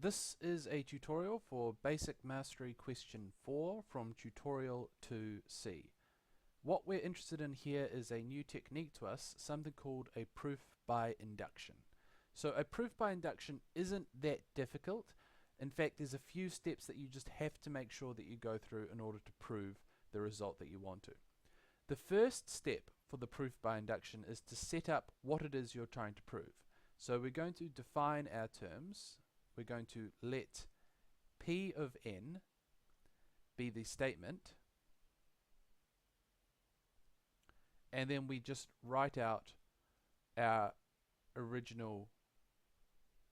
This is a tutorial for Basic Mastery Question 4 from Tutorial 2c. What we're interested in here is a new technique to us, something called a proof by induction. So a proof by induction isn't that difficult. In fact, there's a few steps that you just have to make sure that you go through in order to prove the result that you want to. The first step for the proof by induction is to set up what it is you're trying to prove. So we're going to define our terms. We're going to let P of n be the statement, and then we just write out our original,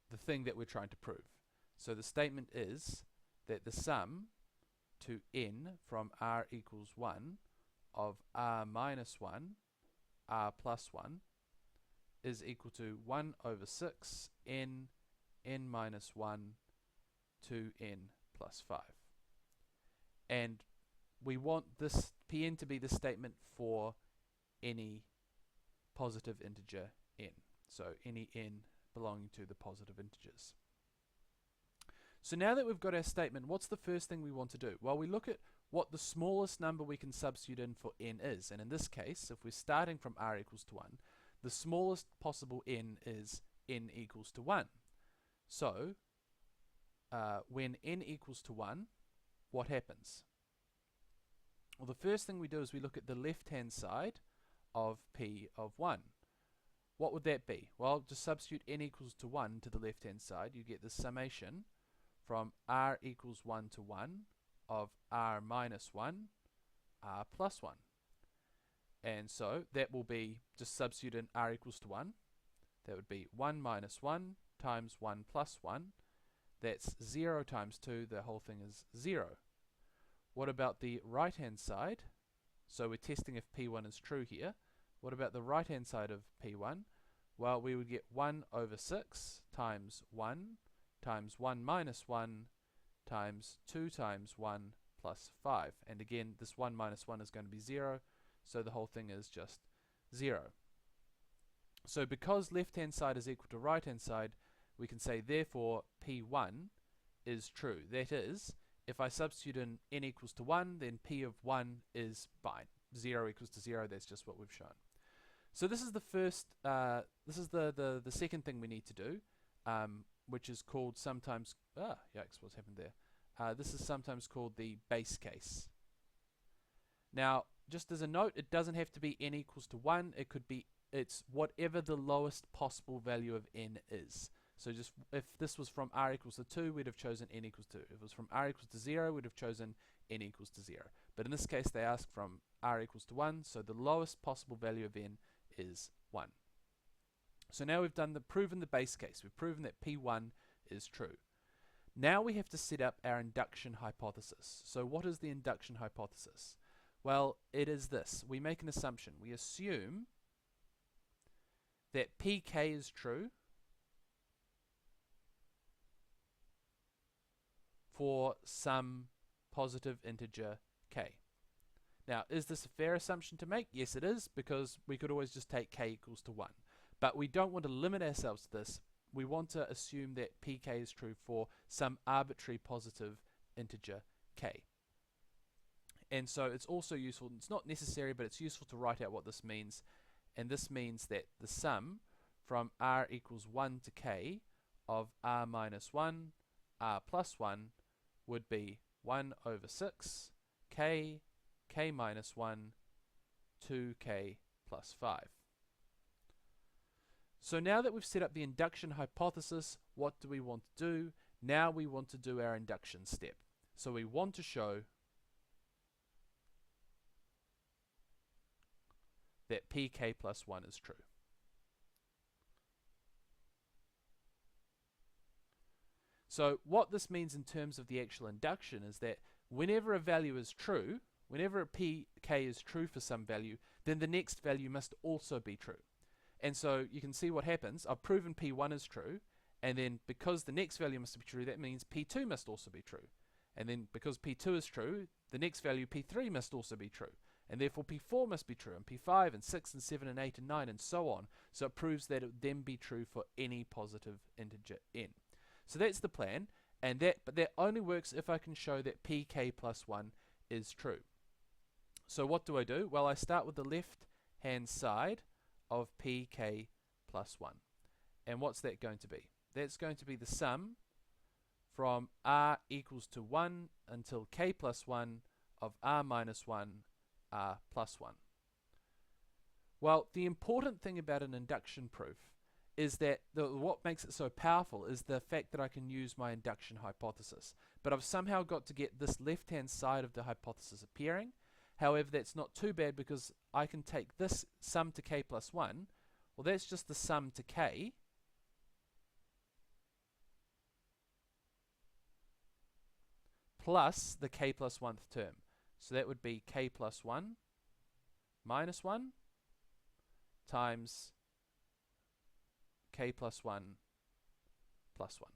the thing that we're trying to prove. So the statement is that the sum to n from r equals 1 of r minus 1, r plus 1 is equal to 1 over 6 n minus 1 to n plus 5. And we want this Pn to be the statement for any positive integer n. So any n belonging to the positive integers. So now that we've got our statement, what's the first thing we want to do? Well, we look at what the smallest number we can substitute in for n is. And in this case, if we're starting from r equals to 1, the smallest possible n is n equals to 1. So when n equals to 1, what happens? Well, the first thing we do is we look at the left-hand side of P of 1. What would that be? Well, just substitute n equals to 1 to the left-hand side. You get the summation from r equals 1 to 1 of r minus 1, r plus 1. And so that will be, just substitute in r equals to 1. That would be 1 minus 1 times 1 plus 1. That's 0 times 2. The whole thing is 0. What about the right-hand side? So we're testing if P1 is true here. What about the right-hand side of P1? Well, we would get 1 over 6 times 1 times 1 minus 1 times 2 times 1 plus 5. And again, this 1 minus 1 is going to be 0, so the whole thing is just 0. So because left-hand side is equal to right-hand side, we can say therefore P1 is true. That is, if I substitute in n equals to 1, then P of 1 is fine. 0 equals to 0, that's just what we've shown. So this is the first, this is the second thing we need to do, which is called sometimes, yikes, what's happened there? This is sometimes called the base case. Now, just as a note, it doesn't have to be n equals to 1, it could be, it's whatever the lowest possible value of n is. So just, if this was from r equals to 2, we'd have chosen n equals to 2. If it was from r equals to 0, we'd have chosen n equals to 0. But in this case, they ask from r equals to 1, so the lowest possible value of n is 1. So now we've proven the base case. We've proven that P1 is true. Now we have to set up our induction hypothesis. So what is the induction hypothesis? Well, it is this. We make an assumption. We assume that Pk is true for some positive integer k. Now, is this a fair assumption to make? Yes, it is, because we could always just take k equals to 1. But we don't want to limit ourselves to this. We want to assume that Pk is true for some arbitrary positive integer k. And so it's also useful, it's not necessary, but it's useful to write out what this means. And this means that the sum from r equals 1 to k of r minus 1, r plus 1 would be 1 over 6 k minus 1, 2k plus 5. So now that we've set up the induction hypothesis, what do we want to do? Now we want to do our induction step. So we want to show that Pk plus 1 is true. So what this means in terms of the actual induction is that whenever a value is true, whenever a Pk is true for some value, then the next value must also be true. And so you can see what happens. I've proven P1 is true, and then because the next value must be true, that means P2 must also be true. And then because P2 is true, the next value P3 must also be true. And therefore P4 must be true, and P5 and 6 and 7 and 8 and 9 and so on. So it proves that it would then be true for any positive integer n. So that's the plan. but that only works if I can show that pk plus 1 is true. So what do I do? Well, I start with the left hand side of pk plus 1. And what's that going to be? That's going to be the sum from r equals to 1 until k plus 1 of r minus 1, r plus 1. Well, the important thing about an induction proof is that what makes it so powerful is the fact that I can use my induction hypothesis. But I've somehow got to get this left-hand side of the hypothesis appearing. However, that's not too bad because I can take this sum to k plus 1. Well, that's just the sum to k. Plus the k plus 1th term. So that would be k plus 1 minus 1 times k plus 1 plus 1.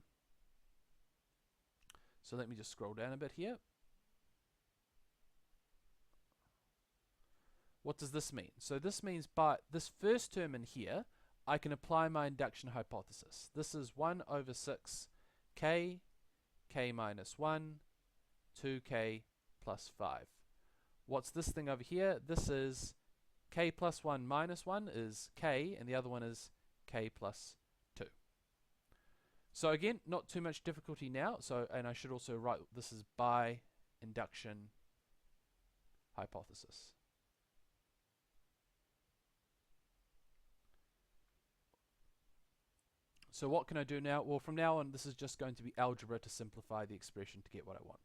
So let me just scroll down a bit here. What does this mean? So this means by this first term in here, I can apply my induction hypothesis. This is 1 over 6 k, k minus 1, 2k plus 5. What's this thing over here? This is k plus 1 minus 1 is k, and the other one is k plus 2. So again, not too much difficulty now. And I should also write this is by induction hypothesis. So what can I do now? Well, from now on, this is just going to be algebra to simplify the expression to get what I want.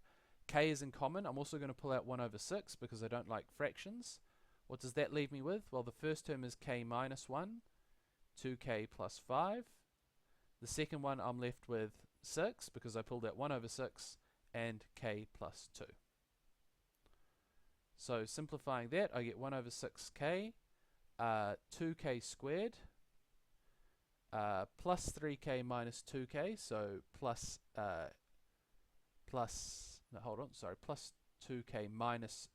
K is in common. I'm also going to pull out 1 over 6 because I don't like fractions. What does that leave me with? Well, the first term is k minus 1, 2k plus 5. The second one I'm left with 6 because I pulled out 1 over 6 and k plus 2. So simplifying that, I get 1 over 6k, 2k squared, plus 3k minus 2k, so plus 2k minus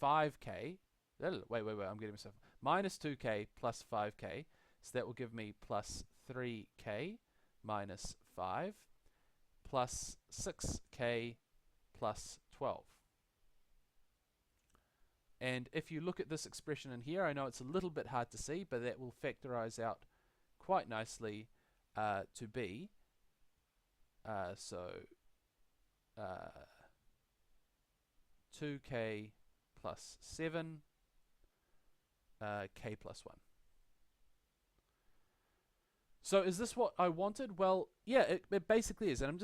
5k. Wait, I'm getting myself. Minus 2k plus 5k, so that will give me plus 3k minus 5 plus 6k plus 12. And if you look at this expression in here, I know it's a little bit hard to see, but that will factorize out quite nicely to be 2k plus 7 k plus 1. So is this what I wanted? Well, yeah, it basically is. And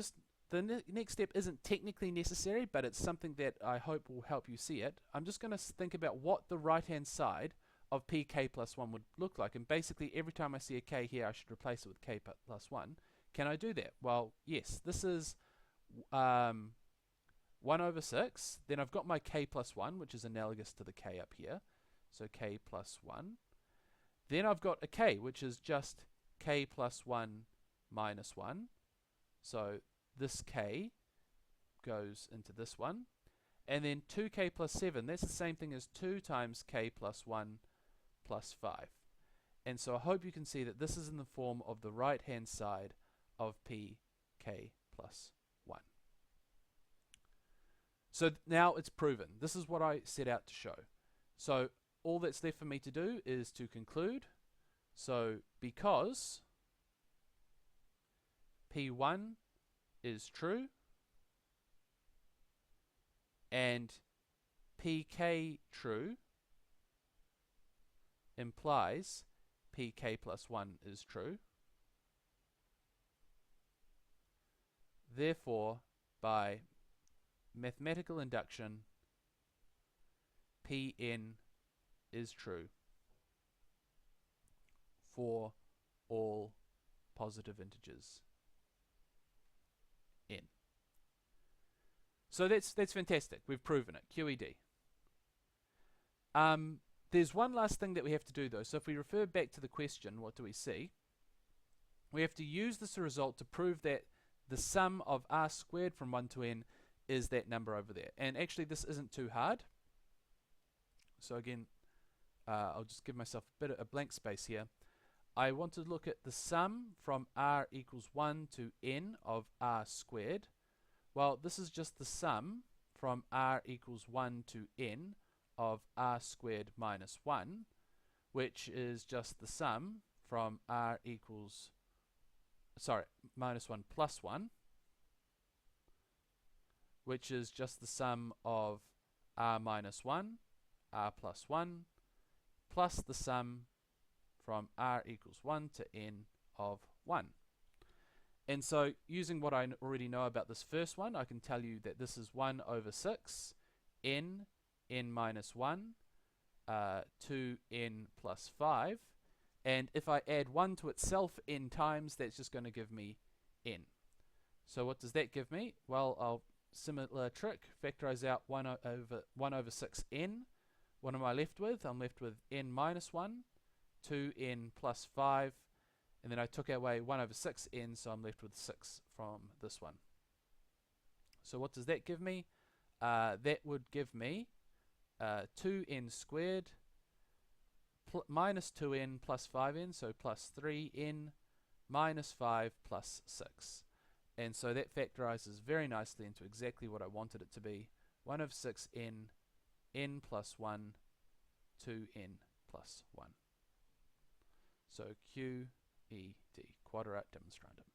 the next step isn't technically necessary, but it's something that I hope will help you see it. I'm just going to think about what the right-hand side of pk plus 1 would look like. And basically, every time I see a k here, I should replace it with k plus 1. Can I do that? Well, yes. This is 1 over 6. Then I've got my k plus 1, which is analogous to the k up here. So k plus 1. Then I've got a k, which is just k plus 1 minus 1. So this k goes into this one. And then 2k plus 7, that's the same thing as 2 times k plus 1 plus 5. And so I hope you can see that this is in the form of the right-hand side of pk plus 1. So now it's proven. This is what I set out to show. So all that's left for me to do is to conclude. So because P1 is true and PK true implies PK plus 1 is true. Therefore, by mathematical induction, Pn is true for all positive integers n. So that's fantastic. We've proven it. QED. There's one last thing that we have to do though. So if we refer back to the question, what do we see? We have to use this result to prove that the sum of r squared from 1 to n is that number over there. And actually this isn't too hard. So again, I'll just give myself a blank space here. I want to look at the sum from r equals 1 to n of r squared. Well, this is just the sum from r equals 1 to n of r squared minus 1, which is just the sum from r equals, minus 1 plus 1, which is just the sum of r minus 1, r plus 1, plus the sum from r equals 1 to n of 1. And so using what I already know about this first one, I can tell you that this is 1 over 6 n minus 1 2n plus 5, and if I add 1 to itself n times, that's just going to give me n. So what does that give me? Well, I'll similar trick, factorize out 1 over 6n. What am I left with? I'm left with n minus 1, 2n plus 5, and then I took away 1 over 6n, so I'm left with 6 from this one. So what does that give me? That would give me 2n squared minus 2n plus 5n, so plus 3n minus 5 plus 6. And so that factorizes very nicely into exactly what I wanted it to be. 1 over 6n, n plus 1, 2n plus 1. So QED, quadrate demonstrandum.